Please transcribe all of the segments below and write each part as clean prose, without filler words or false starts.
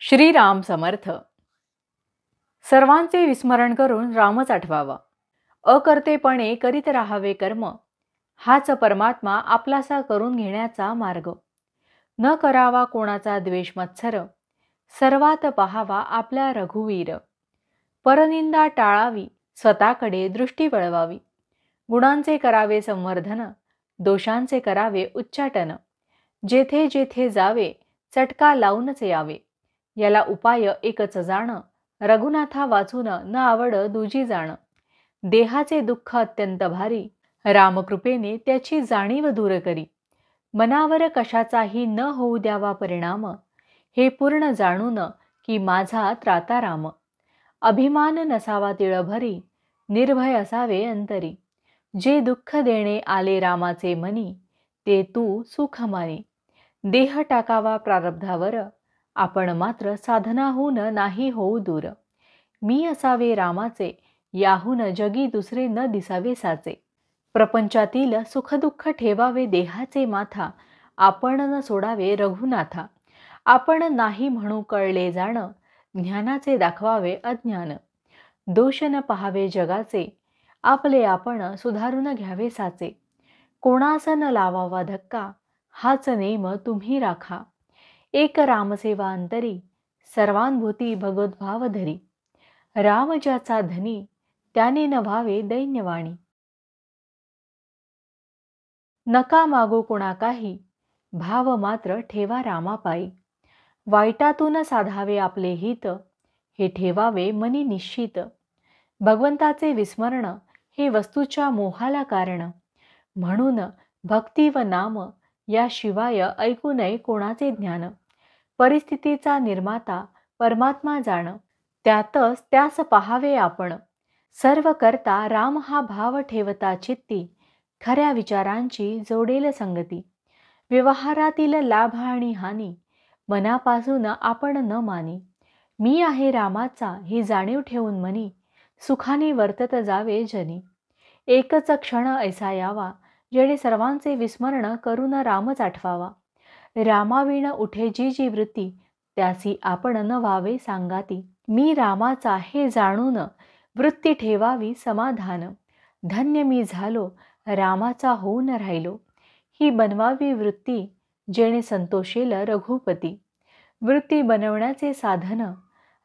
श्रीराम समर्थ. सर्वांचे विस्मरण करून रामच आठवावा. अकर्तेपणे करीत राहावे कर्म, हाच परमात्मा आपलासा करून घेण्याचा मार्ग. न करावा कोणाचा द्वेष मत्सर, सर्वात पहावा आपला रघुवीर. परनिंदा टाळावी, स्वतःकडे दृष्टी वळवावी. गुणांचे करावे संवर्धन, दोषांचे करावे उच्चाटन. जेथे जेथे जावे, चटका लावूनच यावे. याला उपाय एकच जाण, रघुनाथा वाचून न आवड दुजी जाण. देहाचे दुःख अत्यंत भारी, रामकृपेने त्याची जाणीव दूर करी. मनावर कशाचाही न होऊ द्यावा परिणाम, हे पूर्ण जाणून की माझा त्राता राम. अभिमान नसावा तिळभरी, निर्भय असावे अंतरी. जे दुःख देणे आले रामाचे मनी, ते तू सुख मानी. देह टाकावा प्रारब्धावर, आपण मात्र साधनाहून नाही होऊ दूर. मी असावे रामाचे, याहून जगी दुसरे न दिसावे साचे. प्रपंचातील सुखदुःख ठेवावे देहाचे माथा, आपण न सोडावे रघुनाथा. आपण नाही म्हणू कळले जाण, ज्ञानाचे दाखवावे अज्ञान. दोष न पहावे जगाचे, आपले आपण सुधारून घ्यावे साचे. कोणास न लावावा धक्का, हाच नेम तुम्ही राखा. एक रामसेवा अंतरी, सर्वांभूती भगवद्भाव धरी. राम ज्याचा धनी, त्याने न व्हावे दैन्यवाणी. नका मागू कोणा काही, भाव मात्र ठेवा रामापायी. वाईटातून साधावे आपले हित, हे ठेवावे मनी निश्चित. भगवंताचे विस्मरण हे वस्तूच्या मोहाला कारण, म्हणून भक्ती व नाम याशिवाय ऐकू नये कोणाचे ज्ञान. परिस्थितीचा निर्माता परमात्मा जाण, त्यातच त्यास पहावे आपण. सर्व करता राम हा भाव ठेवता चित्ती, खऱ्या विचारांची जोडेल संगती. व्यवहारातील लाभ आणि हानी, मनापासून आपण न मानी. मी आहे रामाचा ही जाणीव ठेवून मनी, सुखाने वर्तत जावे जनी. एकच क्षण ऐसा यावा, जेणे सर्वांचे विस्मरण करून रामच आठवावा. रामाविण उठे जी जी वृत्ती, त्यासी आपण न व्हावे सांगाती. मी रामाचा हे जाणून वृत्ती ठेवावी समाधान. धन्य मी झालो, रामाचा होऊन राहिलो. ही बनवावी वृत्ती, जेणे संतोषेल रघुपती. वृत्ती बनवण्याचे साधन,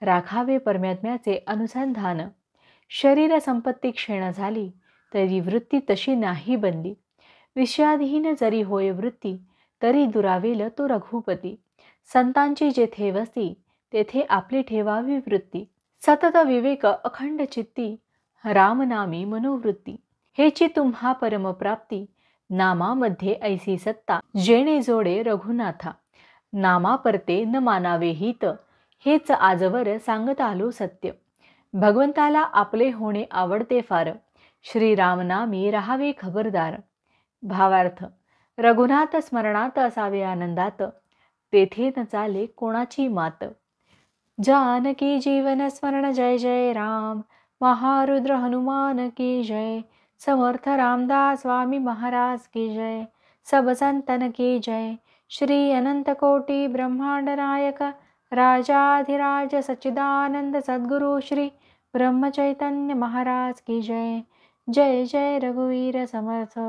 राखावे परमात्म्याचे अनुसंधान. शरीर संपत्ती क्षीण झाली, तरी वृत्ती तशी नाही बनली. विषयाधीन जरी होय वृत्ती, तरी दुरावेल तो रघुपती. संतांची जेथे वस्ती, तेथे आपली ठेवावी वृत्ती. सतत विवेक अखंड चित्ती, रामनामी मनोवृत्ती. हेची तुम्हा परमप्राप्ती, नामामध्ये ऐसी सत्ता, जेणे जोडे रघुनाथा. नामा परते न मानावे हित, हेच आजवर सांगत आलो सत्य. भगवंताला आपले होणे आवडते फार, श्रीरामनामी राहावे खबरदार. भावार्थ: रघुनाथ स्मरणात असावे आनंदात, तेथे न चाले कोणाची मात. जानकी जीवन स्मरण जय जय राम, महारुद्र हनुमान की जय. समर्थ रामदास स्वामी महाराज की जय. सब संतन की जय. श्री अनंत कोटि ब्रह्मांड नायक, राजाधिराज सच्चिदानंद सद्गुरु श्री ब्रह्म चैतन्य महाराज की जय. जय जय रघुवीर समर्थ.